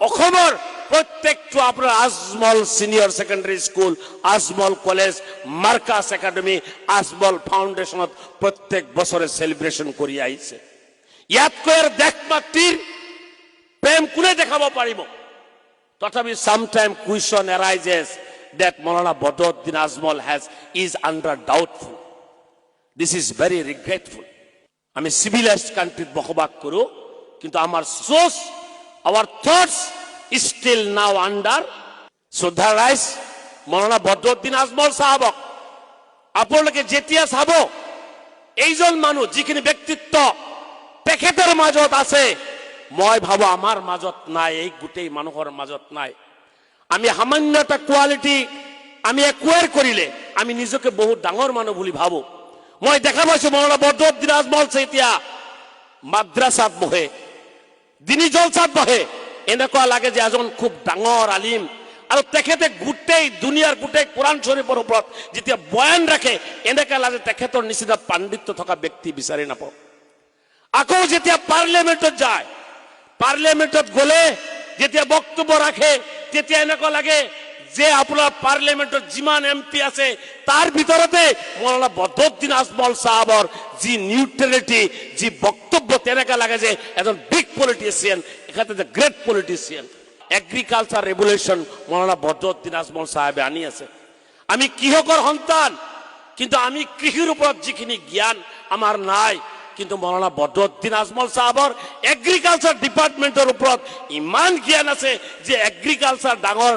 অসমৰ প্ৰত্যেকটো আপোনাৰ Ajmal senior secondary school, Ajmal college, Markaz academy, Ajmal ফাউণ্ডেশ্যনত প্ৰত্যেক বছৰে সেলিব্ৰেশন কৰি আহিছে। ইয়াতকৈ আৰু দেশ মাতৃৰ প্ৰেম কোনে দেখাব পাৰিব? তথাপি sometime question arises that Maulana Badruddin Azmal is under doubtful. This is very regretful. আমি civilized country বসবাস কৰো, কিন্তু আমাৰ source, our thoughts is still now under Shraddha Rais Maulana Badruddin Azmal সাহাবক আপোনালোকে যেতিয়া চাব এইজন মানুহ যিখিনি ব্যক্তিত্ব তেখেতৰ মাজত আছে, মই ভাবো আমাৰ মাজত নাই, এই গোটেই মানুহৰ মাজত নাই। আমি সামান্য এটা কোৱালিটি আমি একুয়াৰ কৰিলে আমি নিজকে বহুত ডাঙৰ মানুহ বুলি ভাবো। মই দেখা পাইছো মাওলানা বদৰুদ্দিন আজমল এতিয়া মাদ্ৰাসাত বহে, দিনী জলসাত বহে, এনেকুৱা লাগে যে এজন খুব ডাঙৰ আলিম। আৰু তেখেতে গোটেই দুনিয়াৰ গোটেই কোৰআন শৰীফৰ ওপৰত যেতিয়া বয়ান ৰাখে, এনেকুৱা লাগে তেখেতৰ নিচিনা পাণ্ডিত্য থকা ব্যক্তি বিচাৰি নাপাওঁ। আকৌ যেতিয়া পাৰ্লিয়ামেণ্টত যায়, পাৰ্লিয়ামেণ্টত গ'লে যেতিয়া বক্তব্য ৰাখে, তেতিয়া এনেকুৱা লাগে যে আপোনাৰ পাৰ্লিয়ামেণ্টত যিমান এমপি আছে তাৰ ভিতৰতে মাওলানা বদৰুদ্দিন আজমল সাহাবৰ যি নিউট্ৰেলিটি, যি বক্তব্য, তেনেকুৱা লাগে যে এজন বিগ পলিটিচিয়ান, এখানে গ্ৰেট পলিটিচিয়ান। এগ্ৰিকালচাৰ ৰেভলিউচন মাওলানা বদৰুদ্দিন আজমল সাহেবে আনি আছে। আমি কৃষকৰ সন্তান, কিন্তু আমি কৃষিৰ ওপৰত যিখিনি জ্ঞান আমাৰ নাই, কিন্তু মাওলানা বদৰুদ্দিন আজমল সাহাবৰ এগ্ৰিকালচাৰ ডিপাৰ্টমেণ্টৰ ওপৰত ইমান জ্ঞান আছে যে এগ্ৰিকালচাৰ ডাঙৰ